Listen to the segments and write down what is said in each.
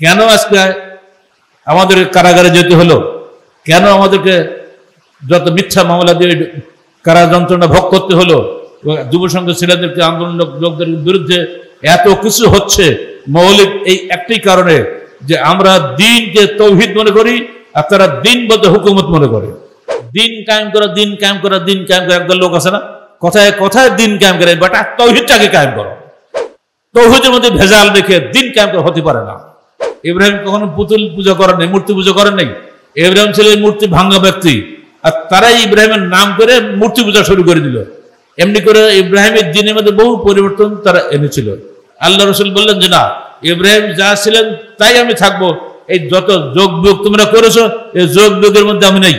কেন আজকে আমাদের কারাগারে যেতে হলো, কেন আমাদেরকে যত মিথ্যা মামলা দিয়ে কারা যন্ত্রণা ভোগ করতে হলো, যুব সংঘ ছেলেদেরকে আন্দোলন লোকদের বিরুদ্ধে এত কিছু হচ্ছে, মৌলিক এই একটাই কারণে যে আমরা দিনকে তৌহিদ মনে করি আর তারা দিন বলতে হুকুমত মনে করে। দিন কায়েম করা, দিন কায়েম করা, দিন কায়েম করা, একদল লোক আছে না কথায় কথায় দিন কায়েম করে, বাট তৌহিদটাকে কায়েম করো। তৌহিদের মধ্যে ভেজাল রেখে দিন কায়েম করা হতে পারে না। ইব্রাহিম কখনো পুতুল পূজা করেন নাই, মূর্তি পূজা করেন নাই। ইব্রাহিম ছিল মূর্তি ভাঙ্গা ব্যক্তি, আর তারাই ইব্রাহিমের নাম করে মূর্তি পূজা শুরু করে দিল। এমনি করে ইব্রাহিমের দিনের মধ্যে বহু পরিবর্তন তারা এনেছিল। আল্লাহ রসুল বললেন যে না, ইব্রাহিম যা ছিলেন তাই আমি থাকবো, এই যত যোগ বিয়োগ তোমরা করেছো এই যোগ বিয়োগের মধ্যে আমি নেই।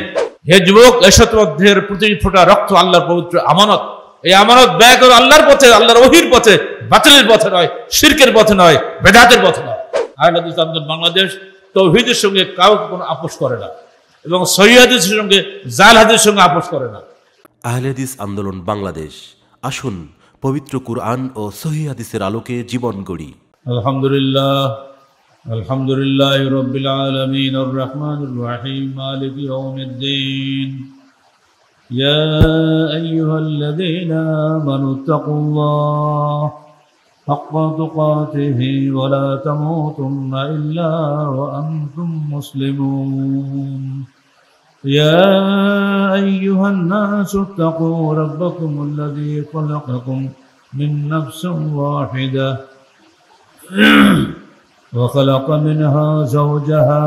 হে যুবক, এসো তোমার দেহের প্রতি ফোঁটা রক্ত আল্লাহর পবিত্র আমানত, এই আমানত ব্যয় করো আল্লাহর পথে, আল্লাহর ওহীর পথে, বাতিলের পথে নয়, শিরকের পথে নয়, বেদাতের পথে নয়। আহলে হাদিস আন্দোলন বাংলাদেশ তাওহীদের সঙ্গে কাউকে কোনো আপোষ করে না এবং সহিহ হাদিসের সঙ্গে জাল হাদিসের সঙ্গে আপোষ করে না। আহলে হাদিস আন্দোলন বাংলাদেশ, আসুন পবিত্র কুরআন ও সহিহ হাদিসের আলোকে জীবন গড়ি। আলহামদুলিল্লাহ, আলহামদুলিল্লাহি রাব্বিল আলামিন, আর রহমানির রহিম, মালিকি ইয়াউমিদ্দিন। ইয়া আইয়ুহাল্লাযীনা আমানু তাকুল্লাহ হাক্কা তুকাতিহি ওয়া লা তামুতুন্না ইল্লা ওয়া আনতুম মুসলিমুন। يا أيها الناس اتقوا ربكم الذي خلقكم من نفس واحدة وخلق منها زوجها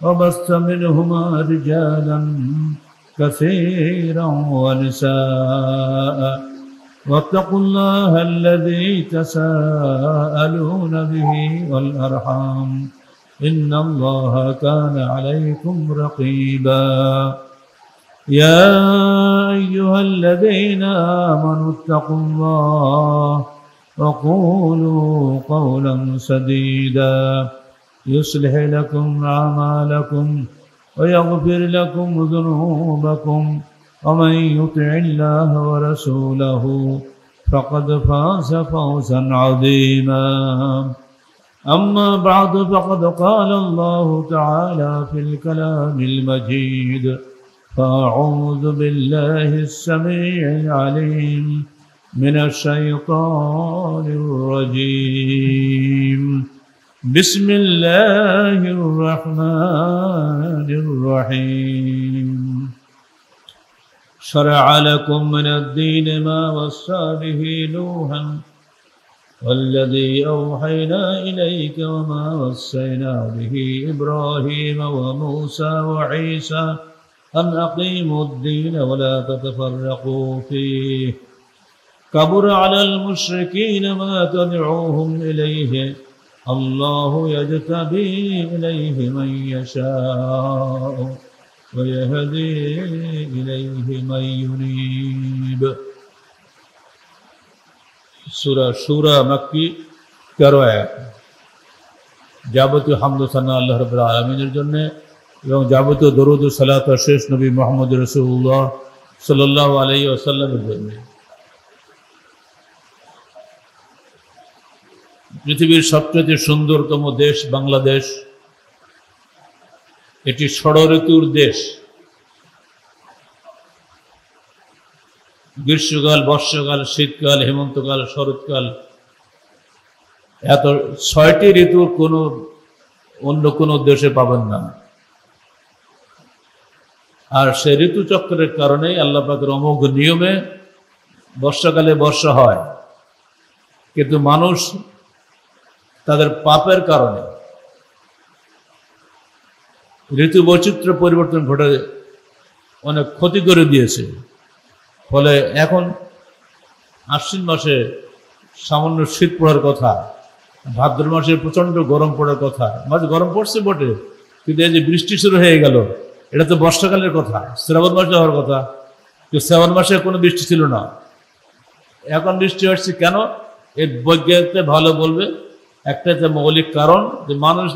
وبث منهما رجالا كثيرا ونساء واتقوا الله الذي تساءلون به والأرحام إن الله كان عليكم رقيبا يا أيها الذين آمنوا اتقوا الله وقولوا قولا سديدا يصلح لكم أعمالكم ويغفر لكم ذنوبكم ومن يطع الله ورسوله فقد فاز فوزا عظيما أما بعد فقد قال الله تعالى في الكلام المجيد فأعوذ بالله السميع العليم من الشيطان الرجيم بسم الله الرحمن الرحيم شرع لكم من الدين ما وصى به نوحا والذي أوحينا إليك وما وصينا به إبراهيم وموسى وعيسى أن أقيموا الدين ولا تتفرقوا فيه كبر على المشركين ما تدعوهم إليه الله يجتبي إليه من يشاء ويهدي إليه من ينيب। সূরা সূরা মাক্কি 13 আয়াত। যাবতীয় হামদ ও সানা আল্লাহ রাব্বুল আলামিনের জন্য এবং যাবতীয় দরুদ ও সালাত শেষ নবী মুহাম্মদ রাসূলুল্লাহ সাল্লাল্লাহু আলাইহি ওয়াসাল্লামের জন্য। পৃথিবীর সবচেয়ে সুন্দরতম দেশ বাংলাদেশ। এটি ষড়ঋতুর দেশ। গ্রীষ্মকাল, বর্ষাকাল, শীতকাল, হেমন্তকাল, শরৎকাল, এত 6টি ঋতু অন্য কোনো দেশে পাবেন না। আর সে ঋতুচক্রের কারণেই আল্লাহ পাকের অমোঘ নিয়মে বর্ষাকালে বর্ষা হয়, কিন্তু মানুষ তাদের পাপের কারণে ঋতু বৈচিত্র্য পরিবর্তন ঘটে অনেক ক্ষতি করে দিয়েছে। ফলে এখন আশ্বিন মাসে সামান্য শীত পড়ার কথা, ভাদ্র মাসে প্রচণ্ড গরম পড়ার কথা। মাঝে গরম পড়ছে বটে, কিন্তু এই যে বৃষ্টি শুরু হয়ে গেল, এটা তো বর্ষাকালের কথা, শ্রাবণ মাসে হওয়ার কথা, কিন্তু শ্রাবণ মাসে কোনো বৃষ্টি ছিল না, এখন বৃষ্টি হচ্ছে। কেন? এই বৈজ্ঞানিকরা ভালো বলবে। একটা মৌলিক কারণ যে মানুষ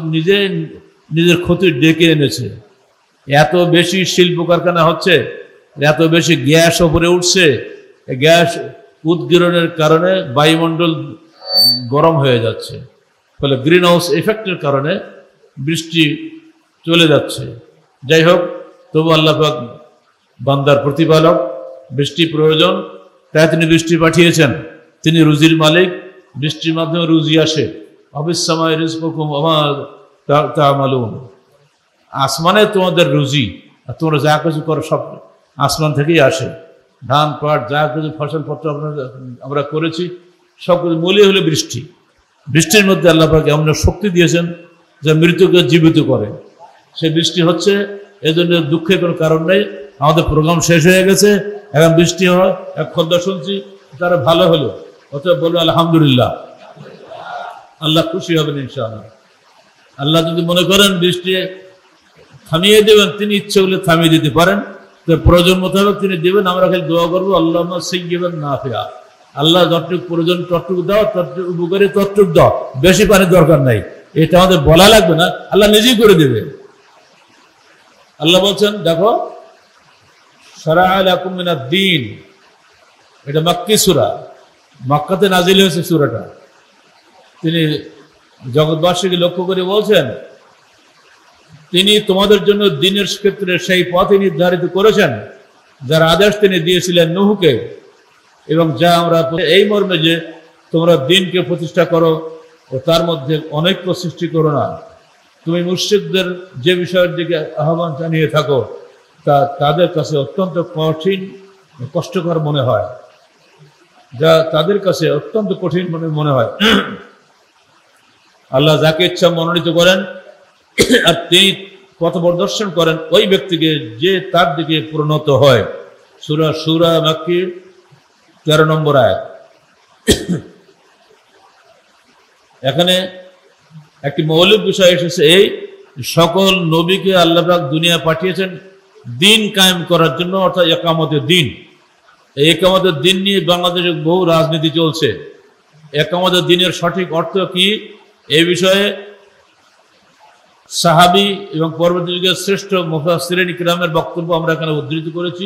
নিজের ক্ষতি ডেকে এনেছে। এত বেশি শিল্প কারখানা হচ্ছে, এত বেশি গ্যাস ওপরে উঠছে, গ্যাস উদ্গীরণের কারণে বায়ুমণ্ডল গরম হয়ে যাচ্ছে। ফলে গ্রিন হাউস এফেক্টের কারণে বৃষ্টি চলে যাচ্ছে। যাই হোক, তবু আল্লাহ পাক বান্দার প্রতিপালক, বৃষ্টি প্রয়োজন তাই তিনি বৃষ্টি পাঠিয়েছেন। তিনি রুজির মালিক, বৃষ্টির মাধ্যমে রুজি আসে। অবিসমায় রিজকুকুম ওয়া মা তা'মালুন, আসমানে তোমাদের রুজি, আর তোমরা যা কিছু করো সব আসমান থেকেই আসে। ধান পাট যা কিছু ফসলপত্র আমরা করেছি সব কিছু মূলই হলো বৃষ্টি। বৃষ্টির মধ্যে আল্লাহ পাক এমন শক্তি দিয়েছেন যা মৃত্যুকে জীবিত করে। সে বৃষ্টি হচ্ছে, এজন্য দুঃখের কোনো কারণ নেই। আমাদের প্রোগ্রাম শেষ হয়ে গেছে, এখন বৃষ্টি হয়, এক খদ্দা শুনছি তারা ভালো হলো, অতএব বলবো আলহামদুলিল্লাহ। আল্লাহ খুশি হবেন ইনশাআল্লাহ। আল্লাহ যদি মনে করেন বৃষ্টি থামিয়ে দেবেন, তিনি ইচ্ছে করলে থামিয়ে দিতে পারেন, তো প্রয়োজন মোতাবেক তিনি দেবেন। আমরা খালি দোয়া করবো আল্লাহুম্মা সাইয়্যিবান নাফিআ, আল্লাহ যতটুকু প্রয়োজন ততটুকু দাও, ততটুকু উপকারী ততটুকু দাও, বেশি পানি দরকার নাই। এটা আমাদের বলা লাগবে না, আল্লাহ নিজেই করে দেবে। আল্লাহ বলছেন, দেখো শারাআ লাকুম মিনাদ দ্বীন, এটা মাক্কি সূরা, মক্কাতে নাজিল হয়েছে সূরাটা। তিনি জগৎবাসীকে লক্ষ্য করে বলছেন, তিনি তোমাদের জন্য দ্বীনের ক্ষেত্রে সেই পথই নির্ধারিত করেছেন যার আদেশ তিনি দিয়েছিলেন নূহকে, এবং যা আমরা এই মর্মে যে তোমরা দ্বীনকে প্রতিষ্ঠা করো ও তার মধ্যে অনৈক্য সৃষ্টি করো না। তুমি মুশরিকদের যে বিষয়ের দিকে আহ্বান জানিয়ে থাকো তা তাদের কাছে অত্যন্ত কঠিন কষ্টকর মনে হয়, যা তাদের কাছে অত্যন্ত কঠিন মনে হয়। আল্লাহ যাকে ইচ্ছা মনোনীত করেন আর তিনি পথ প্রদর্শন করেন ওই ব্যক্তিকে যে তার দিকে পরিণত হয়। সূরা সূরা মাক্কি 13 নম্বর আয়াত। এখানে একটি মৌলিক বিষয় এসেছে, এই সকল নবীকে আল্লাহ পাক দুনিয়া পাঠিয়েছেন দ্বীন কায়েম করার জন্য, অর্থাৎ ইকামতের দ্বীন। এই ইকামতের দ্বীন নিয়ে বাংলাদেশে বহু রাজনীতি চলছে। ইকামতের দ্বীনের সঠিক অর্থ কি, এই বিষয়ে সাহাবী এবং পরবর্তী যুগের শ্রেষ্ঠ মুফাসসিরিন ইকরামের বক্তব্য আমরা এখানে উদ্ধৃত করেছি।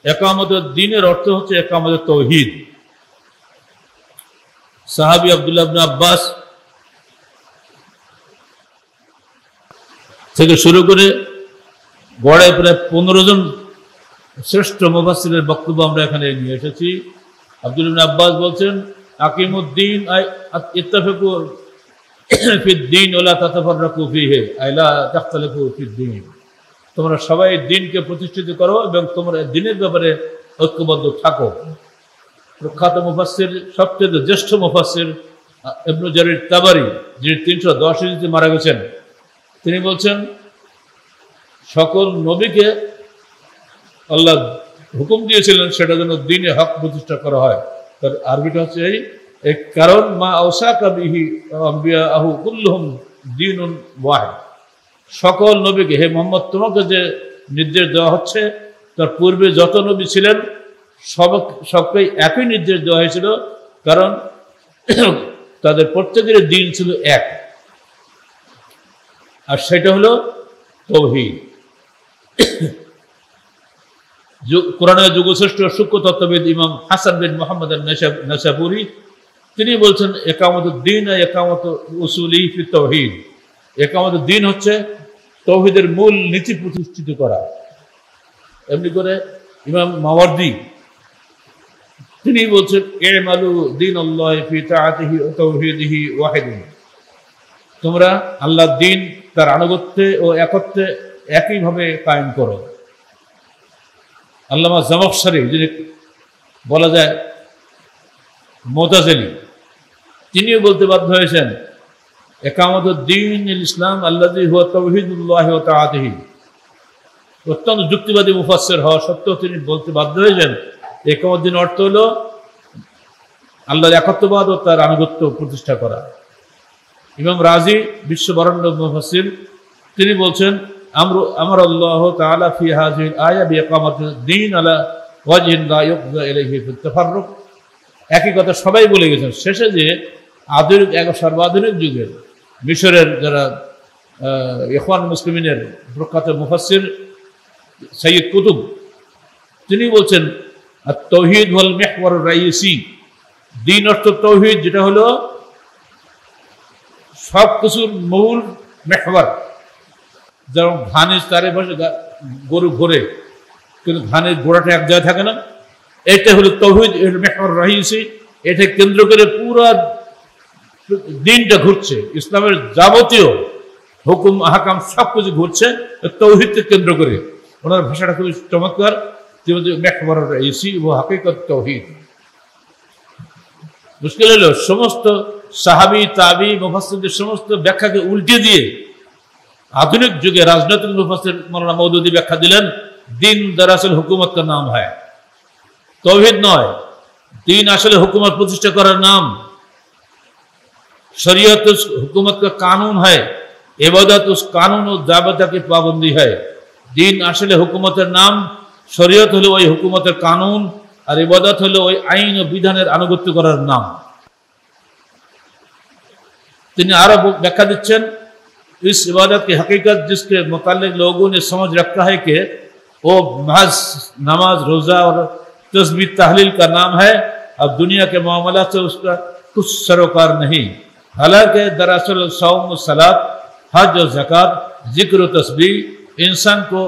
ইকামতের দ্বীনের অর্থ হচ্ছে ইকামতের তাওহীদ। সাহাবী আব্দুল্লাহ ইবনে আব্বাস থেকে শুরু করে গড়ে প্রায় 15 জন শ্রেষ্ঠ মুফাসসিরের বক্তব্য আমরা এখানে নিয়ে এসেছি। আব্দুল্লাহ ইবনে আব্বাস বলছেন, আকিমুদ্দিন আই ইত্তাফিকু ফিদ্দীন ওয়া লা তাতাফাররাকু ফীহি আই লা তাখতালিফু ফিদ্দীন, তোমরা সবাই দ্বীনকে প্রতিষ্ঠিত করো এবং তোমরা দ্বীনের ব্যাপারে ঐক্যবদ্ধ থাকো। প্রখ্যাত মুফাসসির, সবচেয়ে জ্যেষ্ঠ মুফাসসির ইবনে জারির তাবারি, যিনি 310 হিজরিতে মারা গেছেন, তিনি বলছেন সকল নবীকে আল্লাহ হুকুম দিয়েছিলেন সেটা যেন দ্বীনে হক প্রতিষ্ঠা করা হয়। তার আরবিটা হচ্ছে এই কারণ মা আওসাকা বিহি আম্বিয়াহু কুল্লুহুম দ্বীনুন ওয়াহিদ, সকল নবীকে, হে মুহাম্মদ তোমাকে যে নির্দেশ দেওয়া হচ্ছে তার পূর্বে যত নবী ছিলেন সবকেই একই নির্দেশ দেওয়া হয়েছিল, কারণ তাদের প্রত্যেকের দ্বীন ছিল এক, আর সেটা হলো তাওহীদ। কোরআনের যুগশ্রেষ্ঠ সূক্ষ্ম তত্ত্ববিদ ইমাম হাসান বিন মুহাম্মদ আন-নাসাপুরি তিনি বলছেন, ইকামতুদ দ্বীন ইকামতু উসুলি ফি তাওহীদ, ইকামতুদ দ্বীন হচ্ছে তাওহীদের মূল নীতি প্রতিষ্ঠিত করা। এমনি করে ইমাম মাওয়ারদি তিনি বলছেন, ইমালু দীনাল্লাহি ফি তাআতিহি ওয়া তাওহীদিহি ওয়াহিদুন, তোমরা আল্লাহর দ্বীন তার আনুগত্যে ও একত্বে একইভাবে কায়েম করো। আল্লামা জামাখশারী, যিনি বলা যায় মুতাজিলি, তিনিও বলতে বাধ্য হয়েছেন, ইকামতুদ দ্বীন ইসলাম আল্লাযী হুয়া তাওহীদুল্লাহি ওয়া তাআতিহি। অত্যন্ত যুক্তিবাদী মুফাসসির হওয়া সত্ত্বেও তিনি বলতে বাধ্য হয়েছেন ইকামতুদ দ্বীন অর্থ হলো আল্লাহর একত্ববাদ ও তার আনুগত্য প্রতিষ্ঠা করা। ইমাম রাজি, বিশ্ববরেণ্য মুফাসসির, তিনি বলছেন, আমর আল্লাহ তাআলা ফি হাযিহিল আয়া বিইকামাতিদ দ্বীন আলা ওয়াজহিন লা ইউফযা ইলাইহি ফিত তাফাররুক। একই কথা সবাই বলে গেছেন। শেষে যে আধুনিক সর্বাধুনিক যুগের মিশরের যারা ইখওয়ান মুসলিমিনের প্রখ্যাত মুফাসসির সাইয়্যিদ কুতুব, তিনি বলছেন, আত-তাওহীদ ওয়াল মিহওয়ারুর রাইসি, দ্বীন অর্থ তাওহীদ, যেটা হলো সব কিছুর মূল মেহবার। যেমন ধানের চারিপাশে গরু ঘোরে, কিন্তু ধানের গোড়াটা এক জায়গায় থাকে না। এটা হলো তাওহীদ, এর মেহবার রহিসি। এটা কেন্দ্র করে পুরো দিনটা ঘুরছে। ইসলামের যাবতীয় হুকুম আহকাম সবকিছু ঘুরছে তাওহীদকে কেন্দ্র করে। ওনার ভাষাটা খুবই চমৎকার। মেহবার রহিসি ও হাকিকত তাওহীদ। মুশকিল হলো সমস্ত সাহাবী তাবী মুফাসসিরদের সমস্ত ব্যাখ্যাকে উল্টে দিয়ে আধুনিক যুগে রাজনৈতিক মুফাসসির মাওলানা মওদুদী ব্যাখ্যা দিলেন, দিন দরাসল হুকুমত का नाम है, तौहीद নয়। দিন আসলে হুকুমত প্রতিষ্ঠা করার নাম। शरीयत उस हुकूमत का कानून है, इबादत उस कानून और दाबता की पाबंदी है। দিন আসলে হুকুমতের নাম, শরীয়ত হলো ওই হুকুমতের কানুন, আর ইবাদত হলো ওই আইন ও বিধানের আনুগত্য করার নাম। তিনি আরো ব্যাখ্যা দিচ্ছেন, इस इबादत की हकीकत जिसके मुताल्लिक लोगों ने समझ रखा है कि वो महज नमाज रोज़ा और तस्बीह तहलील का नाम है, अब दुनिया के मामला से उसका कुछ सरोकार नहीं। हालांकि दरअसल सौम सलात हज और ज़कात जिक्र और तस्बीह इंसान को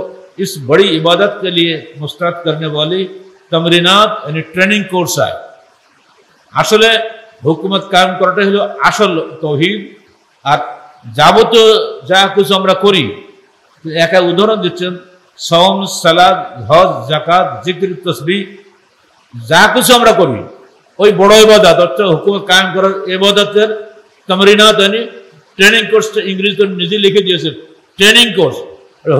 इस बड़ी इबादत के लिए मुस्तरद करने वाली तमरीनात यानी ट्रेनिंग कोर्स है। আসলে হুকুমত কায়েম করাটাই হলো আসল তাওহীদ। আর যাবতীয় যা কিছু আমরা করি, একটা উদাহরণ দিচ্ছেন, সওম সালাত হজ যাকাত জিকির তাসবিহ, যা কিছু আমরা করি ওই বড় ইবাদত, অর্থাৎ হুকুমত কায়েম করার ইবাদতের তামরিনাত यानी ট্রেনিং কোর্সটা ইংরেজিতে নিজে লিখে দিয়েছে, ট্রেনিং কোর্স।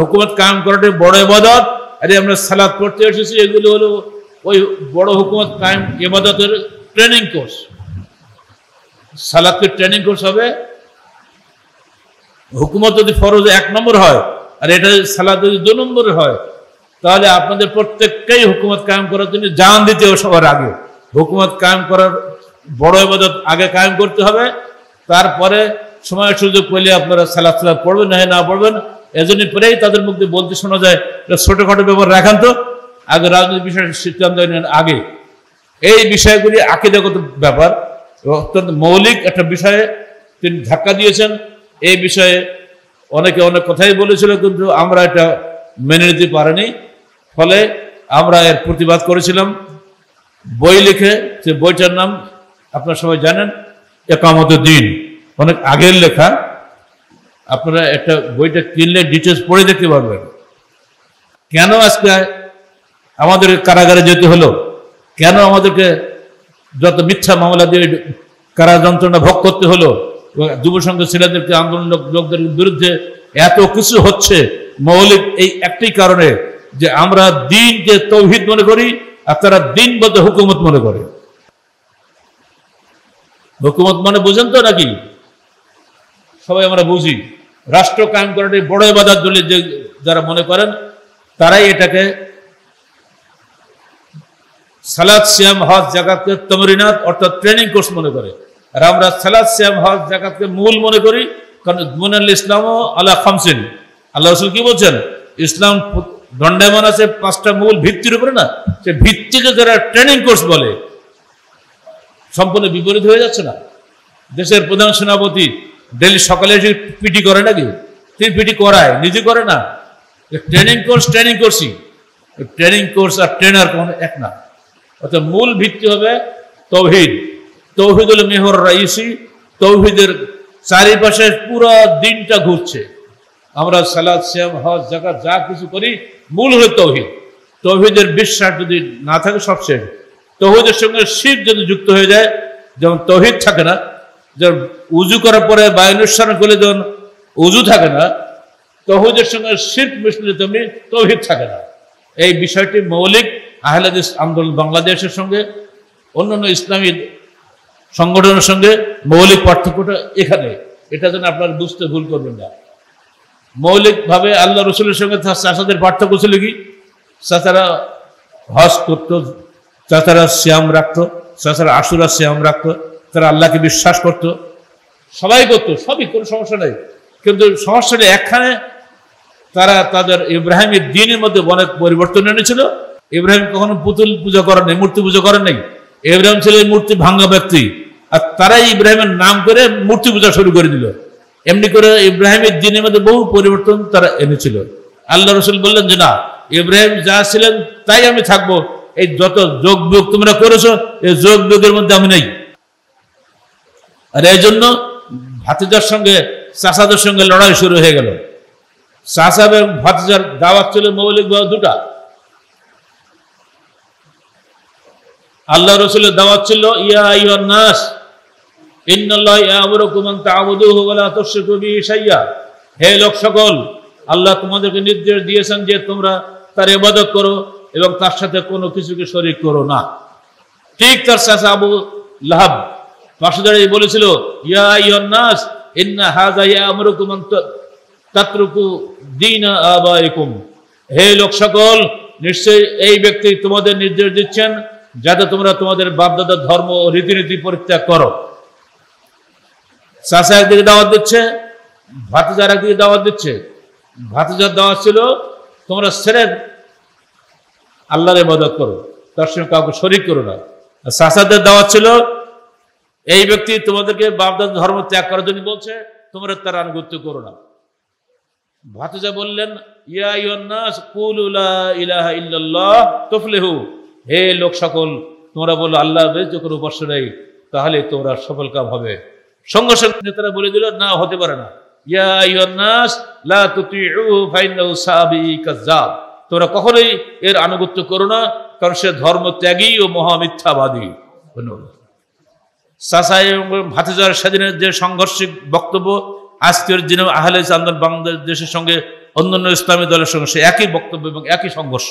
হুকুমত কায়েম করাটাই বড় ইবাদত। আরে আমরা সালাত পড়তে এসেছি, এগুলো হলো ওই বড় হুকুমত কায়েম ইবাদতের ট্রেনিং কোর্স। সালাতের ট্রেনিং কোর্স হবে। হুকুমত যদি ফরজ 1 নম্বর হয় আর এটা সালাত যদি 2 নম্বরে হয়, তাহলে আপনাদের প্রত্যেককেই হুকুমত কায়েম করার জন্য জান দিতে হবে। সবার আগে হুকুমত কায়েম করার বড় ইবাদত আগে কায়েম করতে হবে, তারপরে সময় সুযোগ পেলে আপনারা সালাত পড়বেন না পড়বেন। এজন্য পরেই তাদের মুখে বলতে শোনা যায়, ছোটখাটো ব্যাপার রাখান তো, আগে রাজনৈতিক বিষয়ে সিদ্ধান্ত নেন আগে। এই বিষয়গুলি আকীদাগত ব্যাপার, অত্যন্ত মৌলিক একটা বিষয়ে তিনি ধাক্কা দিয়েছেন। এই বিষয়ে অনেকে অনেক কথাই বলেছিল, কিন্তু আমরা এটা মেনে নিতে পারিনি। ফলে আমরা এর প্রতিবাদ করেছিলাম, বই লিখে। সে বইটার নাম আপনারা সবাই জানেন, ইকামতুদ দ্বীন, অনেক আগের লেখা। আপনারা একটা বইটা কিনলে ডিটেলস পড়ে দেখতে পারবেন। কেন আজকে আমাদের কারাগারে যেতে হলো, কেন আমাদেরকে যত মিথ্যা মামলা দিয়ে কারা যন্ত্রণা ভোগ করতে হলো, যুব সংঘ ছেলেদেরকে, আন্দোলন লোকদের বিরুদ্ধে এত কিছু হচ্ছে, মৌলিক এই একটি কারণে যে আমরা দিনকে তাওহীদ মনে করি আর তারা দিন বলতে হুকুমত মনে করে। হুকুমত মানে বুঝেন তো নাকি? সবাই আমরা বুঝি। রাষ্ট্র কায়েম করাটাই বড় ইবাদত বলে যে যারা মনে করেন, তারাই এটাকে সালাত সিয়াম হজ যাকাতকে তামরিনাত অর্থাৎ ট্রেনিং কোর্স মনে করে। আর আমরা সালাত সিয়াম হজ যাকাতকে মূল মনে করি, কারণ বুনিয়াল ইসলাম আলা খামসিন। আল্লাহ রাসূল কি বলছেন? ইসলাম দণ্ডায়মান আছে 5টা মূল ভিত্তির উপরে না। সে ভিত্তিকে যারা ট্রেনিং কোর্স বলে, সম্পূর্ণ বিপরীত হয়ে যাচ্ছে না? দেশের প্রধান সেনাপতি ডেলি সকালে এসে পিটি করে নাকি? তিনি পিটি করায়, নিজে করে না। ট্রেনিং কোর্সই। ট্রেনিং কোর্স আর ট্রেনার কোনো এক না। অর্থাৎ মূল ভিত্তি হবে তাওহীদ। তাওহীদ হলো মেহর রাইসি। তাওহীদের চারিপাশে পুরো দিনটা ঘুরছে। আমরা সালাত সিয়াম হজ যাকাত যা কিছু করি, মূল হলো তাওহীদ। তাওহীদের বিশ্বাস যদি না থাকে সব শেষ। তাওহীদের সঙ্গে শিরক যদি যুক্ত হয়ে যায়, যেমন তাওহীদ থাকে না, যেমন উজু করার পরে বায়ুনিঃসরণ করলে যেমন উজু থাকে না, তাওহীদের সঙ্গে শিরক মিশলে তেমনি তাওহীদ থাকে না। এই বিষয়টি মৌলিক। আহলে হাদিস আন্দোলন বাংলাদেশের সঙ্গে অন্যান্য ইসলামী সংগঠনের সঙ্গে মৌলিক পার্থক্যটা এখানে। এটা যেন আপনারা বুঝতে ভুল করবেন না। মৌলিকভাবে আল্লাহ রসুলের সঙ্গে চাচাদের পার্থক্য ছিল কি? চাচারা হজ করত, চাচারা সিয়াম রাখত, চাচারা আশুরা সিয়াম রাখত, তারা আল্লাহকে বিশ্বাস করত, সবাই করতো, সবই, কোনো সমস্যা নেই। কিন্তু সমস্যাটা একখানে, তারা তাদের ইব্রাহিমের দ্বীনের মধ্যে অনেক পরিবর্তন এনেছিল। ইব্রাহিম কখনো পুতুল পূজা করেন নাই, মূর্তি পূজা করেন নাই। ইব্রাহিম ছিল মূর্তি ভাঙ্গা ব্যক্তি, আর তারাই ইব্রাহিমের নাম করে মূর্তি পূজা শুরু করে দিল। এমনি করে ইব্রাহিমের দিনের মধ্যে বহু পরিবর্তন তারা এনেছিল। আল্লাহ রসুল বললেন যে না, ইব্রাহিম যা ছিলেন তাই আমি থাকবো, এই যত যোগ বিয়োগ তোমরা করেছো এই যোগ বিয়োগের মধ্যে আমি নেই। আর এই জন্য ভাতিজার সঙ্গে চাচাদের সঙ্গে লড়াই শুরু হয়ে গেল। চাচা এবং ভাতিজার দাওয়াত ছিল মৌলিক ভাবে দুটা। আল্লাহ রসুলের দাওয়াত ছিল ইয়া আইয়ুহান নাস ইন্নাল্লাহা ইয়া'মুরুকুম আন তা'বুদুহু ওয়া লা তুশরিকু বিহি শাইয়্যা, হে লোক সকল, আল্লাহ তোমাদেরকে নির্দেশ দিয়েছেন যে তোমরা তার ইবাদত করো এবং তার সাথে কোনো কিছুকে শরীক করো না। ঠিক তার চাচা আবু লাহাব পাশে দাঁড়িয়ে বলেছিল ইয়া আইয়ুহান নাস ইন্না হাযা ইয়া'মুরুকুম আন তাতরুকু দীনা আবাইকুম, হে লোক সকল, নিশ্চয়ই এই ব্যক্তি তোমাদের নির্দেশ দিচ্ছেন যাতে তোমরা তোমাদের বাপদাদার ধর্ম ও রীতিনীতি পরিত্যাগ করো। চাচা একদিকে দাওয়াত দিচ্ছে, ভাতিজার একদিকে দাওয়াত দিচ্ছে। ভাতিজার দাওয়াত ছিল তোমরা সেরেন আল্লাহর ইবাদত করো, তার সঙ্গে কাউকে শরীক করো না। আর চাচাদের দাওয়াত ছিল এই ব্যক্তি তোমাদেরকে বাপদাদার ধর্ম ত্যাগ করার জন্য বলছে, তোমরা তার আনুগত্য করো না। ভাতিজা বললেন ইয়া আইয়ুহান নাস কুলু লা ইলাহা ইল্লাল্লাহ তুফলিহু, হে লোক সকল, তোমরা বলো আল্লাহ ব্যতীত কোনো উপাস্য নেই, তাহলে তোমরা সফলকাম হবে। সঙ্গে সঙ্গে নেতারা বলে দিল না, হতে পারে না। ইয়া আইয়ুহান নাস লা তুতিউহু ফাইন্নাহু সাবি কাজ্জাব, তোমরা কখনোই এর আনুগত্য করো না, কারণ সে ধর্ম ত্যাগী ও মহামিথ্যাবাদী। চাচা এবং ভাতিজার সেদিনের যে সাংঘর্ষিক বক্তব্য, আজকের দিনে আহলে আন্দোলন বাংলাদেশের সঙ্গে অন্যান্য ইসলামী দলের সঙ্গে সে একই বক্তব্য এবং একই সংঘর্ষ।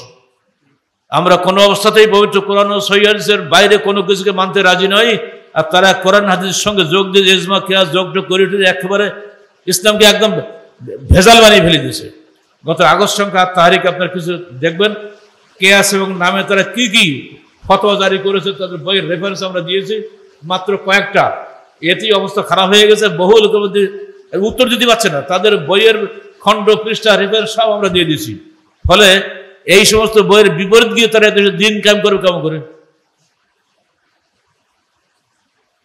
আমরা কোনো অবস্থাতেই পবিত্র কোরআন ও সহিহ হাদিসের বাইরে কোনো কিছুকে মানতে রাজি নই। আর তারা কোরআন হাদিসের সঙ্গে যোগ দিয়ে ইজমা কিয়াস যোগ করে একেবারে ইসলামকে একদম ভেজাল বানিয়ে ফেলে দিয়েছে। গত আগস্ট সংখ্যা তারিখ আপনার কিছু দেখবেন, কিয়াস এবং নামে তারা কি কি ফতোয়া জারি করেছে, তাদের বইয়ের রেফারেন্স আমরা দিয়েছি মাত্র কয়েকটা। এতেই অবস্থা খারাপ হয়ে গেছে। বহু লোকের মধ্যে উত্তর দিতে পারছে না, তাদের বইয়ের খণ্ড পৃষ্ঠা রেফারেন্স সব আমরা দিয়ে দিয়েছি। ফলে এই সমস্ত বইয়ের বিপরীত গিয়ে তারা দিন কায়েম করবে কেমন করে?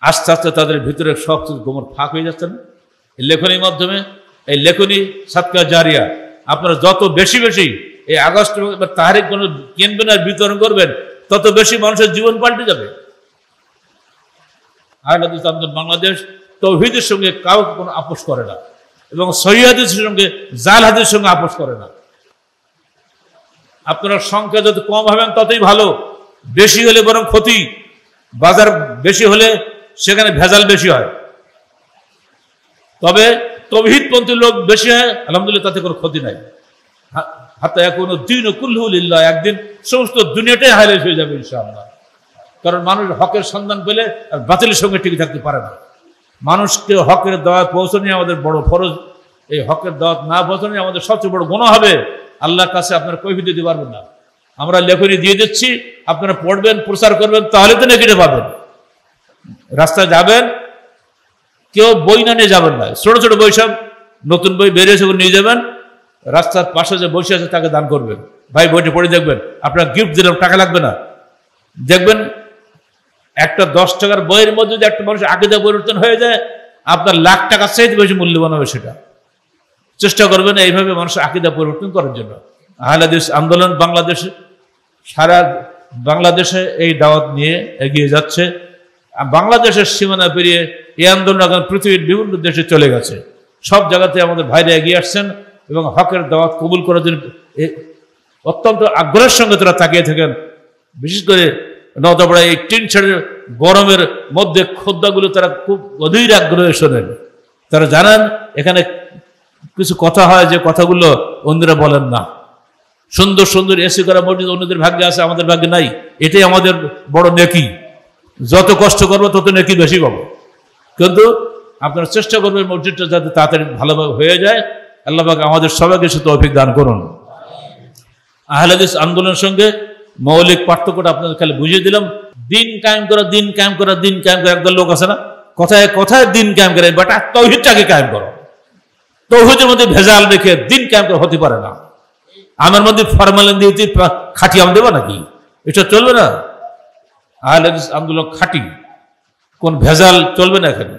আস্তে আস্তে তাদের ভিতরে সব কিছু গোমর ফাঁক হয়ে যাচ্ছে না এই লেখনির মাধ্যমে। এই লেখনী সাদকা জারিয়া, আপনারা যত বেশি বেশি এই আগস্ট তারিখ কোনো কিনবেন আর বিতরণ করবেন, তত বেশি মানুষের জীবন পাল্টে যাবে। আহলে হাদিস আন্দোলন বাংলাদেশ তাওহীদের সঙ্গে কাউকে কোনো আপোষ করে না এবং সহিহ হাদিসের সঙ্গে জাল হাদিসের সঙ্গে আপোষ করে না। আপনারা সংখ্যা যত কম হবেন ততই ভালো, বেশি হলে বরং ক্ষতি। বাজার বেশি হলে সেখানে ভেজাল বেশি হয়, তবে তাওহীদপন্থী লোক বেশি হয় আলহামদুলিল্লাহ, তাতে কোনো ক্ষতি নাই। হাত্তা ইয়াকুনু দীনু কুল্লুহু লিল্লাহ, একদিন সমস্ত দুনিয়াটাই হাইলাইট হয়ে যাবে ইনশাআল্লাহ। কারণ মানুষ হকের সন্ধান পেলে আর বাতিলের সঙ্গে টিকে থাকতে পারে না। মানুষকে হকের দাওয়াত পৌঁছানো আমাদের বড় ফরজ। এই হকের দাওয়াত না পৌঁছানো আমাদের সবচেয়ে বড় গুনাহ হবে। আল্লাহর কাছে আপনারা কৈফিয়ত দিতে পারবেন না। আমরা লেখনী দিয়ে দিচ্ছি, আপনারা পড়বেন, প্রচার করবেন, তাহলে তো নেকিটা পাবেন। রাস্তায় যাবেন, কেউ বই না নিয়ে যাবেন না। ছোট ছোট বই সব নতুন বই বেরিয়েছে নিয়ে যাবেন, রাস্তার পাশে যে বসে আছে তাকে দান করবেন। ভাই বইটি পড়ে দেখবেন, আপনার গিফট দিলাম, টাকা লাগবে না। দেখবেন একটা 10 টাকার বইয়ের মধ্যে যদি একটা মানুষ আকীদা পরিবর্তন হয়ে যায়, আপনার লাখ টাকার চাইতে বেশি মূল্যবান হবে সেটা। চেষ্টা করবেন এইভাবে মানুষের আকীদা পরিবর্তন করার জন্য। আহলে হাদিস আন্দোলন বাংলাদেশ সারা বাংলাদেশে এই দাওয়াত নিয়ে এগিয়ে যাচ্ছে। বাংলাদেশের সীমানা পেরিয়ে এই আন্দোলন এখন পৃথিবীর বিভিন্ন দেশে চলে গেছে। সব জায়গাতে আমাদের ভাইরা এগিয়ে আসছেন এবং হকের দাওয়াত কবুল করার জন্য অত্যন্ত আগ্রহের সঙ্গে তারা তাকিয়ে থাকেন। বিশেষ করে নওদাপাড়া এই টিন ছেড়ে গরমের মধ্যে খোদ্দাগুলো তারা খুব অধীর আগ্রহে শোনেন। তারা জানেন এখানে কিছু কথা হয় যে কথাগুলো অন্যরা বলেন না। সুন্দর সুন্দর এসি করা মসজিদ অন্যদের ভাগ্যে আছে, আমাদের ভাগ্যে নাই। এটাই আমাদের বড় নেকি। যত কষ্ট করবো তত নেকি বেশি পাবো। কিন্তু আপনারা চেষ্টা করবেন মসজিদটা যাতে তাড়াতাড়ি ভালোভাবে হয়ে যায়। আল্লাহ পাক আমাদের সবাইকে সে তৌফিক দান করুন। আহলে হাদিস আন্দোলনের সঙ্গে মৌলিক পার্থক্যটা আপনাদের খালি বুঝিয়ে দিলাম। দিন কায়েম করা, দিন কায়েম করা, দিন কায়েম করা, একদল লোক আছে না কথায় কথায় দিন কায়েম করে, বাট তাওহীদটাকে কায়েম করো। তাওহীদের মধ্যে ভেজাল রেখে দিন কায়েম করা হতে পারে না। আমার মধ্যে ফরমালিন দিয়ে খাঁটি আম দেবো নাকি? এটা চলবে না। আহলে হাদিস আন্দোলন খাঁটি, কোন ভেজাল চলবে না এখানে।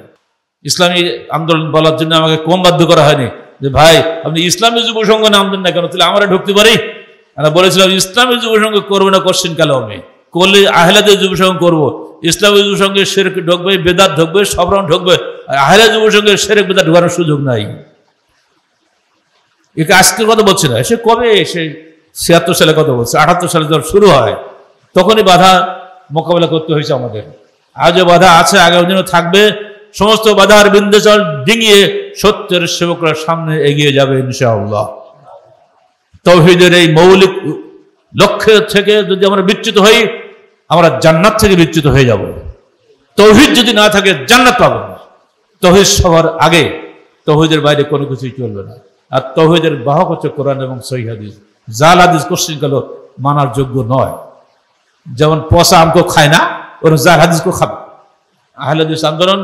ইসলামী আন্দোলন বলার জন্য আমাকে কম বাধ্য করা হয়নি যে ভাই আপনি ইসলামী যুব সংঘ নাম দেন না কেন, তাহলে আমরা ঢুকতে পারি। আমরা বলেছিলাম ইসলামী যুব সংঘ করবো না কোশ্চিন কালে, আমি করলে আহলাদের যুব সংঘ করবো। ইসলামী যুব সংঘের শিরক ঢুকবে, বেদাত ঢুকবে, সব রকম ঢুকবে, আহলা যুব সংঘের শিরক বেদাত ঢোকানোর সুযোগ নাই। একে আজকের কথা বলছে না, সে কবে, সে ৭৬ সালে কথা বলছে, ৭৮ সালে যখন শুরু হয় তখনই বাধা মোকাবেলা করতে হয়েছে আমাদের। আজও বাধা আছে, আগামী দিনও থাকবে। সমস্ত বাধার বিন্ধ্যাচল ডিঙিয়ে সত্যের সেবকরা সামনে এগিয়ে যাবে ইনশাআল্লাহ। তাওহীদের এই মৌলিক লক্ষ্য থেকে যদি আমরা বিচ্যুত হই, আমরা জান্নাত থেকে বিচ্যুত হয়ে যাব। তাওহীদ যদি না থাকে জান্নাত পাবো না। তাওহীদ সবার আগে, তাওহীদের বাইরে কোনো কিছুই চলবে না। আর তাওহীদের বাহক হচ্ছে কোরআন এবং সহিহ হাদিস। জাল হাদিস কোশ্চিন কাল মানার যোগ্য নয়। যেমন পচা আমকে খায় না, ওর জাল হাদিসকে খাবে। আহলে হাদিস আন্দোলন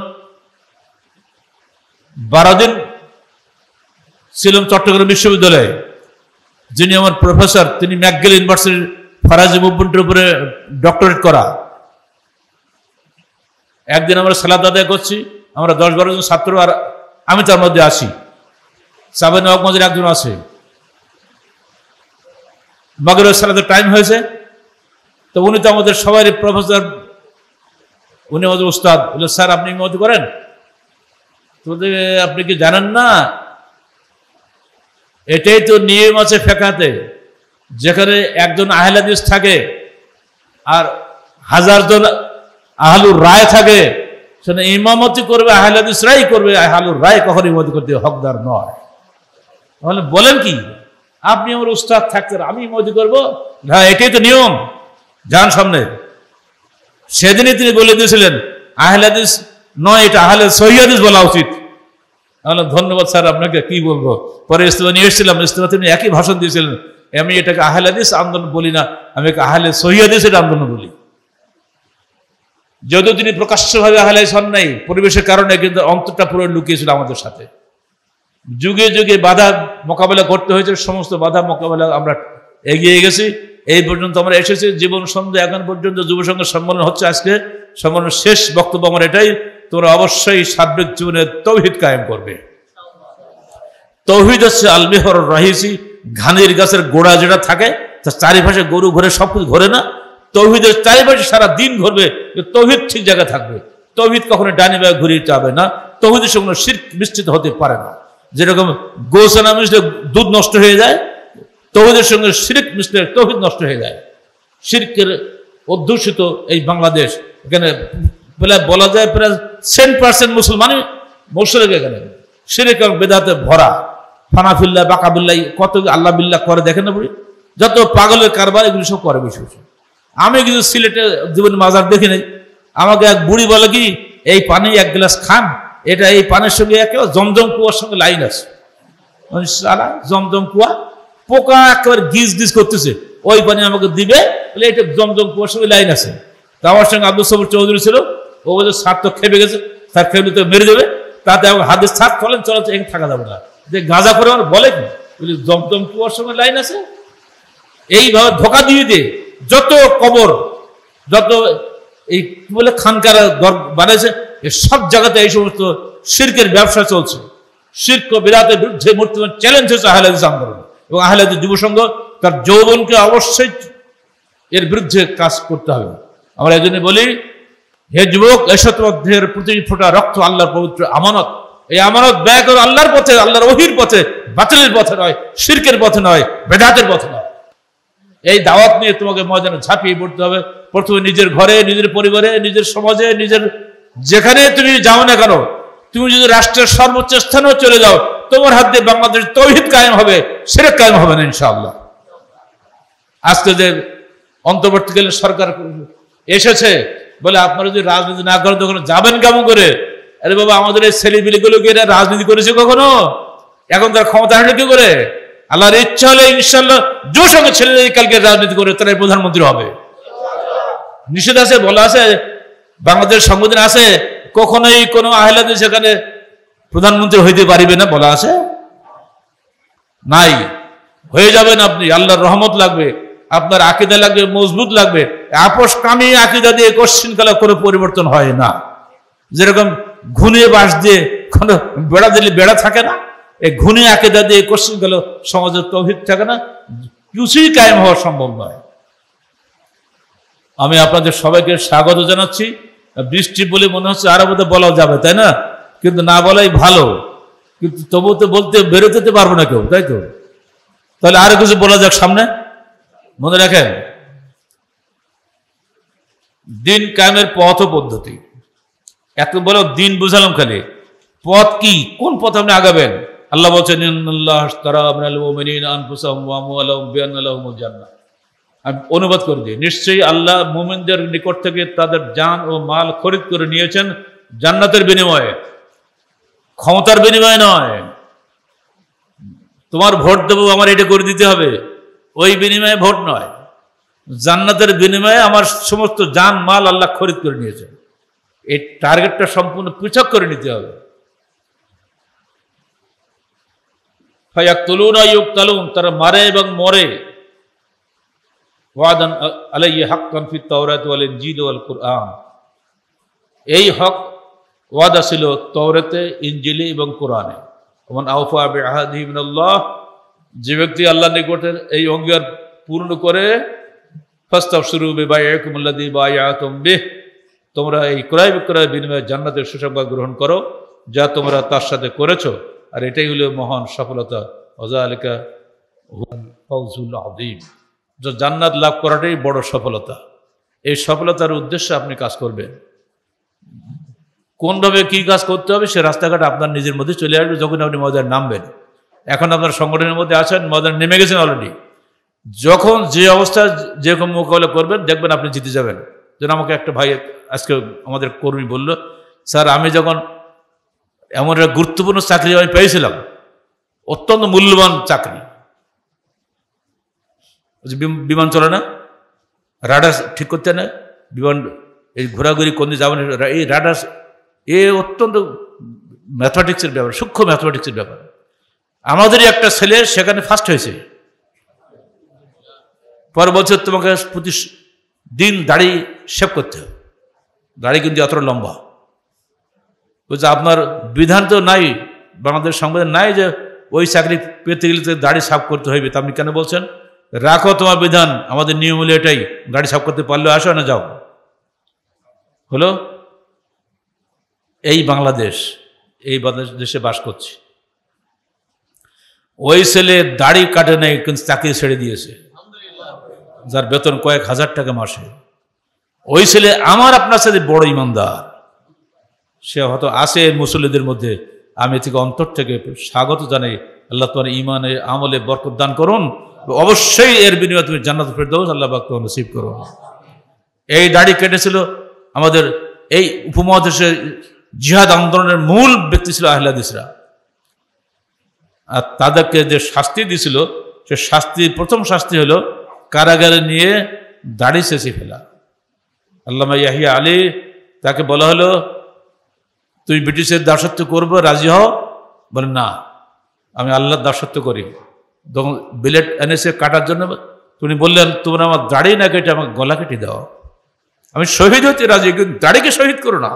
12 দিন ছিলাম চট্টগ্রাম বিশ্ববিদ্যালয়ে। যিনি আমার প্রফেসর, তিনি ম্যাকগিল ইউনিভার্সিটির ফরাজি মুভমেন্টের উপরে ডক্টরেট করা। একদিন আমরা সালাত আদায় করছি, আমরা 10-12 জন ছাত্র, আর আমি তার মধ্যে আছি। সাবেন নওয়াবগঞ্জের একজন আছে। মাগরিবের সালাতের টাইম হয়েছে, তো উনি তো আমাদের সবাই প্রফেসর, উনি আমাদের উস্তাদ। বললো স্যার আপনি ইমামতি করেন? তো আপনি কি জানেন না, এটাই তো নিয়ম আছে ফিকহে, যেখানে একজন আহলে হাদিস থাকে আর 1000 জন আহলুর রায় থাকে, সেখানে ইমামতি করবে আহলে হাদিসরাই করবে, আহলুর রায় কখনো ইমামতি করতে হকদার নয়। তাহলে বলেন কি, আপনি আমার উস্তাদ থাকতে আমি ইমামতি করবো? হ্যাঁ, এটাই তো নিয়ম, যান সামনে। সেদিনই তিনি বলে দিয়েছিলেন আহলে হাদিস নয়, এটা আহলে সহিহ হাদিস বলা উচিত। ধন্যবাদ স্যার, আপনাকে কি বলবো। পরে ইস্তেমা নিয়ে এসেছিলাম, ইস্তেমা তিনি একই ভাষণ দিয়েছিলেন, আমি এটাকে আহলে হাদিস আন্দোলন বলি না, আমি একে আহলে সহিহ হাদিসের আন্দোলন বলি। যদিও তিনি প্রকাশ্যভাবে আহলে হাদিস হন নাই, পরিবেশের কারণে, কিন্তু অন্তরটা পুরো লুকিয়েছিল আমাদের সাথে। যুগে যুগে বাধা মোকাবেলা করতে হয়েছে, সমস্ত বাধা মোকাবেলা আমরা এগিয়ে গেছি, এই পর্যন্ত আমরা এসেছি। জীবন সন্ধ্যা এখন পর্যন্ত যুব সংঘের সম্মেলন হচ্ছে, আজকে সম্মেলনের শেষ বক্তব্য আমার এটাই, তোমরা অবশ্যই সার্বিক জীবনে তাওহীদ কায়েম করবে। তাওহীদ হচ্ছে আল মিহর রাহিসি, ধানের গাছের গোড়া যেটা থাকে, তার চারিপাশে গরু ঘোরে, সবকিছু ঘোরে না, তাওহীদের চারিপাশে সারা দিন ঘুরবে, তাওহীদ ঠিক জায়গায় থাকবে। তাওহীদ কখনো ডানি বায়ে ঘুরিয়ে যাবে না, তাওহীদের সঙ্গে শিরক মিশ্রিত হতে পারে না। যেরকম গোছানা মিশলে দুধ নষ্ট হয়ে যায়, তাওহীদের সঙ্গে শিরক মিশলে তাওহীদ নষ্ট হয়ে যায়। শিরকের অধ্যুষিত এই বাংলাদেশ, এখানে বলা যায় প্রায় 10% মুসলমানই মুশরিক, এখানে শিরক এবং বেদাতে ভরা। ফানাফিল্লাহ বাকাবিল্লাহ কত আল্লাহ বিল্লাহ করে দেখেন না বুড়ি, যত পাগলের কারবার এগুলি সব করে বেশি বেশি। আমি কিন্তু সিলেটে জীবনে মাজার দেখি নাই। আমাকে এক বুড়ি বলে কি, এই পানি 1 গ্লাস খান, এটা এই পানির সঙ্গে একেবারে জমজম কুয়ার সঙ্গে লাইন আছে। জমজম কুয়া, পোকা একেবারে গিজ গিজ করতেছে, ওই পানি আমাকে দিবে, এটা জমজম কুয়ার সঙ্গে লাইন আছে। তো আমার সঙ্গে আব্দুল সবুর চৌধুরী ছিল, ও বলছে সার তো খেপে গেছে, তার খেপলে তো মেরে দেবে, তাতে আমাকে হাদিস ছাড় চলেন, চলাচল এখানে থাকা যাবে না। যে গাঁজা করে আমার বলে কি, বলি জমজম কুয়ার সঙ্গে লাইন আছে। এইভাবে ধোকা দিয়ে দিয়ে যত কবর, যত এই কি বলে খানকার বানাইছে, সব জায়গাতে এই সমস্ত শিরকের ব্যবসা চলছে। শিরক ও বিদআতের বিরুদ্ধে মূর্তিমান চ্যালেঞ্জ হচ্ছে আহলে হাদিস আন্দোলন এবং আহলে হাদিস যুব সংঘ। তার যৌবনকে অবশ্যই এর বিরুদ্ধে কাজ করতে হবে। আমরা এই জন্য বলি, হে যুবক, এসো তোমার দেহের প্রতি ফোঁটা রক্ত আল্লাহর পবিত্র আমানত, এই আমানত ব্যয় করো আল্লাহর পথে, আল্লাহর ওহীর পথে, বাতিলের পথে নয়, শিরকের পথে নয়, বেদাতের পথে নয়। এই দাওয়াত নিয়ে তোমাকে ময়দানে ঝাঁপিয়ে পড়তে হবে। প্রথমে নিজের ঘরে, নিজের পরিবারে, নিজের সমাজে, নিজের যেখানে তুমি যাও না কেন, তুমি যদি রাষ্ট্রের সর্বোচ্চ স্থানেও চলে যাও, তোমার হাত দিয়ে বাংলাদেশ তাওহীদ কায়েম হবে, শিরক কায়েম হবে না ইনশাআল্লাহ। আজকে যে অন্তর্বর্তীকালীন সরকার এসেছে, বলে আপনারা যদি রাজনীতি না করেন তখন যাবেন কেমন করে? আরে বাবা, আমাদের এই ছেলেপিলিগুলোকে এরা রাজনীতি করেছে কখনো? এখন তারা ক্ষমতা হাঁটে কি করে? আল্লাহর ইচ্ছা হলে ইনশাআল্লাহ যুব সংঘের ছেলেরা কালকে রাজনীতি করে তারা প্রধানমন্ত্রী হবে। নিষেধ আছে, বলা আছে, বাংলাদেশ সংবিধান আছে, কখনোই কোনো আহলে হাদিস সেখানে প্রধানমন্ত্রী হইতে পারিবে না, বলা আছে নাই। হয়ে যাবেন আপনি, আল্লাহর রহমত লাগবে, আপনার আকীদা লাগবে, মজবুত লাগবে। আপোষ কামি আকীদা দিয়ে কোশ্চিন কালে কোনো পরিবর্তন হয় না। যেরকম ঘুনিয়ে বাস দিয়ে কোনো বেড়া দিলে বেড়া থাকে না, এই ঘুনিয়ে আকিদা দিয়ে কোশ্চেন গেল সমাজের তৌহিদ থাকে না, কিছুই কায়েম হওয়া সম্ভব নয়। আমি আপনাদের সবাইকে স্বাগত জানাচ্ছি। বৃষ্টি বলে মনে হচ্ছে আরো বোধহয় বলাও যাবে, তাই না? কিন্তু না বলাই ভালো, কিন্তু তবু তো বলতে বেরোতে পারবো না কেউ, তাই তো? তাহলে আরো কিছু বলা যাক সামনে। মনে রাখেন, দিন কায়েমের পথ ও পদ্ধতি, এত বড় দিন বুঝালাম, খালি পথ কি, কোন পথ আপনি আগাবেন? আল্লাহ বলছেন ইন্নাল্লাহ আশতারা মিনাল মুমিনিনা আনফুসাহুম ওয়া আমওয়ালাহুম বিআন্না লাহুমুল জান্নাহ। আমি অনুবাদ করে দিই, নিশ্চয়ই আল্লাহ মুমিনদের নিকট থেকে তাদের জান ও মাল খরিদ করে নিয়েছেন জান্নাতের বিনিময়ে, ক্ষমতার বিনিময়ে নয়। তোমার ভোট দেবো, আমার এটা করে দিতে হবে, ওই বিনিময়ে ভোট নয়, জান্নাতের বিনিময়ে আমার সমস্ত জান মাল আল্লাহ খরিদ করে নিয়েছেন। এই টার্গেটটা সম্পূর্ণ পৃথক করে নিতে হবে। ফায়াকতুলুনা ইউকতালুন, তারা মারে এবং মরে। ওয়াদান আলাইহি হাক্কান ফিত তাওরাত ওয়াল ইনজিল ওয়াল কুরআন, এই হক ওয়াদা ছিল তাওরাতে, ইনজিলে এবং কোরআনে। ওমান আওফা বিআহদিহি মিনাল্লাহ, যে ব্যক্তি আল্লাহর নিকটের এই অঙ্গীকার পূর্ণ করে, ফাস্তাবশিরু বিবাইআকুম আল্লাযী বায়াতুম বিহ, তোমরা এই ক্রয় বিক্রয়ের বিনিময়ে জান্নাতের সুসংবাদ গ্রহণ করো যা তোমরা তার সাথে করেছো, আর এটাই হলো মহান সফলতা। ওয়াযালিকা হুয়াল ফাওজুল আযীম, যে জান্নাত লাভ করাটাই বড় সফলতা। এই সফলতার উদ্দেশ্যে আপনি কাজ করবেন। কোনভাবে কি কাজ করতে হবে সে রাস্তাঘাট আপনার নিজের মধ্যে চলে আসবে যখন আপনি ময়দানে নামবেন। এখন আপনার সংগঠনের মধ্যে আছেন, ময়দানে নেমে গেছেন অলরেডি। যখন যে অবস্থায় যেরকম মোকাবিলা করবেন, দেখবেন আপনি জিতে যাবেন। যেন আমাকে একটা ভাই আজকে আমাদের কর্মী বলল, স্যার আমি যখন এমন একটা গুরুত্বপূর্ণ চাকরি আমি পেয়েছিলাম, অত্যন্ত মূল্যবান চাকরি, বিমান চলে না, রাডার ঠিক করতে না, বিমান এই ঘোরাঘুরি কোন দিকে যাবেন, এই রাডার এ অত্যন্ত ম্যাথমেটিক্সের ব্যাপার, সূক্ষ্ম ম্যাথমেটিক্সের ব্যাপার। আমাদেরই একটা ছেলে সেখানে ফার্স্ট হয়েছে। পর বছর তোমাকে প্রতি দিন দাড়ি শেভ করতে হবে, দাড়ি কিন্তু এতটা লম্বা। বলছে আপনার বিধান তো নাই, বাংলাদেশ সংবিধান নাই যে ওই চাকরি পেতে গেলে দাড়ি সাফ করতে হইবে। তা আপনি কেন বলছেন? রাখো তোমার বিধান, আমাদের নিয়ম হলো এটাই, দাড়ি সাফ করতে পারলেও আসো না যাও। হলো এই বাংলাদেশ, এই দেশে বাস করছি। ওই ছেলে দাড়ি কাটে নাই, কিন্তু চাকরি ছেড়ে দিয়েছে, যার বেতন কয়েক হাজার টাকা মাসে। ওই ছেলে আমার আপনার সাথে বড় ইমানদার, সে হয়তো আছে মুসল্লিদের মধ্যে। আমি থেকে অন্তর থেকে স্বাগত জানাই। আল্লাহ তোমার ইমানে আমলে বরকত দান করুন, অবশ্যই এর বিনিময়ে তুমি জান্নাতুল ফেরদাউস আল্লাহ পাক তোমাকে নসিব করুন। এই দাড়ি কেটেছিল আমাদের এই উপমহাদেশের জিহাদ আন্দোলনের মূল ব্যক্তি ছিল আহলে হাদিসরা, আর তাদেরকে যে শাস্তি দিয়েছিল সে শাস্তির প্রথম শাস্তি হলো কারাগারে নিয়ে দাড়ি চেঁচে ফেলা। আল্লামা ইয়াহিয়া আলী, তাকে বলা হলো তুই ব্রিটিশের দাসত্ব করবো, রাজি হও? বলে না, আমি আল্লাহর দাসত্ব করি। তখন বিলেট এনেছে কাটার জন্য, তুমি বললেন তোমরা আমার দাড়ি না কেটে আমাকে গলা কেটে দাও। আমি শহীদ হতে রাজি, কিন্তু দাড়িকে শহীদ করো না।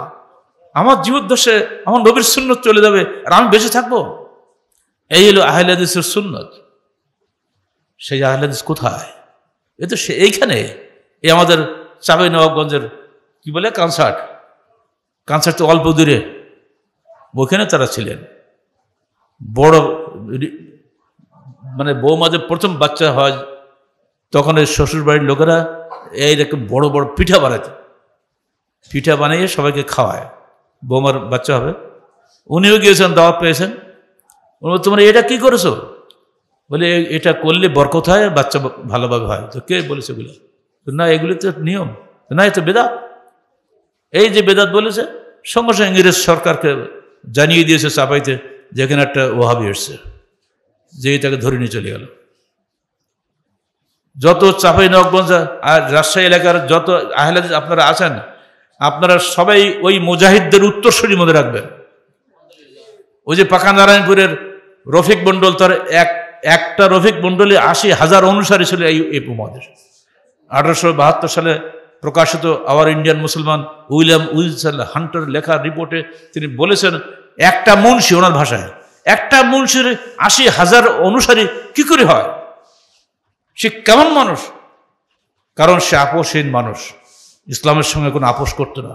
আমার জীবদ্দশে আমার নবীর সুন্নত চলে যাবে আর আমি বেঁচে থাকবো। এই হলো আহলে হাদিসের সুন্নত। সেই আহলে হাদিস কোথায়? এ তো সে এইখানে, এই আমাদের চাঁপাই নবাবগঞ্জের কি বলে কানসার্ট তো অল্প দূরে, ওখানে তারা ছিলেন। বড় মানে বৌমা যে প্রথম বাচ্চা হয় তখন এই শ্বশুর বাড়ির লোকেরা এইরকম বড় বড় পিঠা বানাইতে, পিঠা বানিয়ে সবাইকে খাওয়ায়, বৌমার বাচ্চা হবে। উনিও গিয়েছেন, দাওয়াত পেয়েছেন। তোমরা এটা কি করেছো? বলে এটা করলে বরকত হয়, বাচ্চা ভালোভাবে হয়। তো কে বলেছে এগুলো? না, এগুলি তো নিয়ম না, এ তো বেদাত। এই যে বেদাত বলেছে, সঙ্গে সঙ্গে ইংরেজ সরকারকে জানিয়ে দিয়েছে চাপাইতে, যেখানে একটা ওহাবি এসছে, যে এটাকে ধরে নিয়ে চলে গেল। যত চাপাই নবাবগঞ্জ আর রাজশাহী এলাকার যত আহলে হাদিস আপনারা আছেন, আপনারা সবাই ওই মুজাহিদদের উত্তরসূরি মনে রাখবেন। ওই যে পাকা নারায়ণপুরের রফিক মন্ডল, তার একটা রফিক মন্ডলে ৮০,০০০ অনুসারী ছিল এই উপমহাদেশ। ১৮৭২ সালে প্রকাশিত আওয়ার ইন্ডিয়ান মুসলমান উইলিয়াম উইলসন হান্টার লেখা রিপোর্টে তিনি বলেছেন, একটা মুন্সি, ওনার ভাষায়, একটা মুন্সির ৮০,০০০ অনুসারী কি করে হয়? সে কেমন মানুষ? কারণ সে আপোষহীন মানুষ, ইসলামের সঙ্গে কোনো আপোষ করতো না।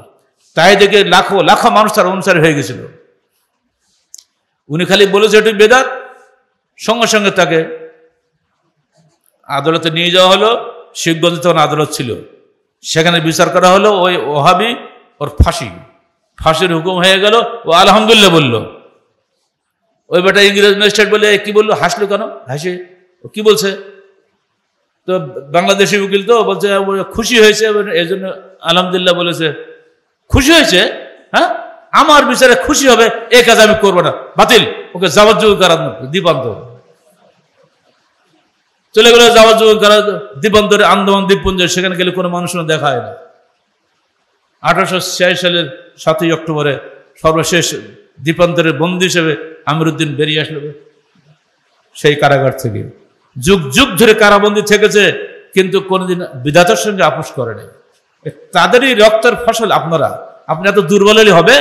তাই দেখে লাখো লাখো মানুষ তার অনুসারী হয়ে গেছিল। উনি খালি বলেছে এটি বেদাত, সঙ্গে সঙ্গে তাকে আদালতে নিয়ে যাওয়া হলো। শিবগঞ্জে তখন আদালত ছিল, সেখানে বিচার করা হলো। ওই ওহাবি, ওর ফাঁসির হুকুম হয়ে গেল। ও আলহামদুলিল্লাহ বলল। ওই বেটা ইংরেজ ম্যাজিস্ট্রেট বলে কি বললো, হাসলো কেন? হাসি ও কি বলছে? তো বাংলাদেশি উকিল তো বলছে খুশি হয়েছে, এই জন্য আলহামদুলিল্লাহ বলেছে। খুশি হয়েছে? হ্যাঁ, আমার বিচারে খুশি হবে এই কাজ আমি করবো না, বাতিল, ওকে যাবজ্জীবন কারাদণ্ড, দ্বীপান্তর। চলে গেল যাবজ্জীবন কারাদণ্ড দ্বীপান্তরে, আন্দামান দ্বীপপুঞ্জে। সেখানে গেলে কোনো মানুষ দেখা হয় না। 1886 সালের 7ই অক্টোবরে সর্বশেষ দ্বীপান্তরের বন্দী হিসেবে আমিরুদ্দিন বেরিয়ে আসলো সেই কারাগার থেকে। যুগ যুগ ধরে কারাবন্দী থেকেছে, কিন্তু কোনোদিন বিধাতার সঙ্গে আপোষ করে নাই। তাদেরই রক্তের ফসল আপনারা। আপনি এত দুর্বল হলে হবে?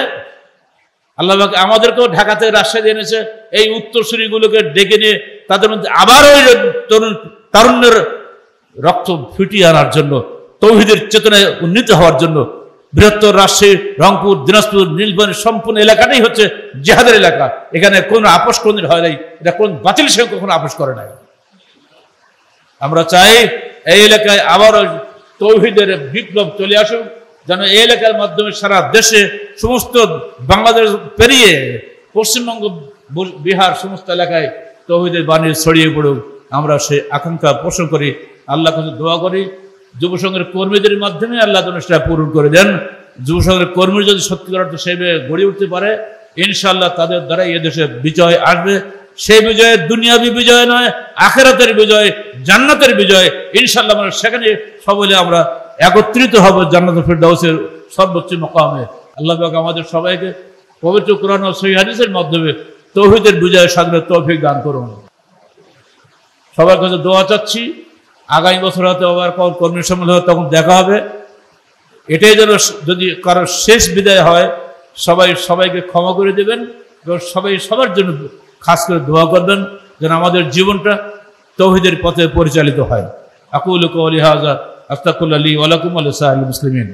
আল্লাহ আমাদেরকেও ঢাকা থেকে রাজশাহী এনেছে, এই উত্তরসূরিগুলোকে ডেকে নিয়ে তাদের মধ্যে আবার ওই তারুণ্যের রক্ত ফুটিয়ে আনার জন্য, তৌহিদের চেতনায় উন্নীত হওয়ার জন্য। বৃহত্তর রাজশাহী, রংপুর, দিনাজপুর, নীলফামারী সম্পূর্ণ এলাকাটাই হচ্ছে জেহাদের এলাকা। এখানে কোনো আপোষ কোনদিন হয় নাই, এটা কোন বাতিল সঙ্গে কখনো আপোষ করে নাই। আমরা চাই এই এলাকায় আবার তৌহিদের বিপ্লব চলে আসুক, যেন এই এলাকার মাধ্যমে সারা দেশে সমস্ত বাংলাদেশ পেরিয়ে পশ্চিমবঙ্গ, বিহার সমস্ত এলাকায় তৌহিদের বাণী ছড়িয়ে পড়ুক। আমরা সেই আকাঙ্ক্ষা পোষণ করি, আল্লাহর কাছে দোয়া করি। যুবসংঘের কর্মীদের মাধ্যমে আল্লাহ যেন সেটা পূরণ করে দেন। যুবসংঘের কর্মী যদি সত্যিকার অর্থে সেইভাবে গড়ে উঠতে পারে, ইনশাআল্লাহ তাদের দ্বারাই এদেশে বিজয় আসবে। সেই বিজয়ের দুনিয়াবী বিজয় নয়, আখিরাতের বিজয়, জান্নাতের বিজয়। ইনশাআল্লাহ আমরা সেখানে সকলে আমরা একত্রিত হব জান্নাতুল ফিরদাউসের সর্বোচ্চ মকামে। আল্লাহ পাক আমাদের সবাইকে পবিত্র কোরআন ও সহিহ হাদিসের মাধ্যমে তৌহিদের বিজয় সাধনের তৌফিক দান করুন। সবার কাছে দোয়া চাচ্ছি, আগামী বছর হয়তো আবার কর্মী সম্মেলন হবে, তখন দেখা হবে। এটাই যেন যদি কারোর শেষ বিদায় হয়, সবাইকে ক্ষমা করে দেবেন এবং সবাই সবার জন্য খাস করে দোয়া করবেন যেন আমাদের জীবনটা তৌহিদের পথে পরিচালিত হয়। আকুলু কওলি হাযা আস্তাগফিরুল্লাহ লি ওয়া লাকুম ওয়া লিসাইরিল মুসলিমিন।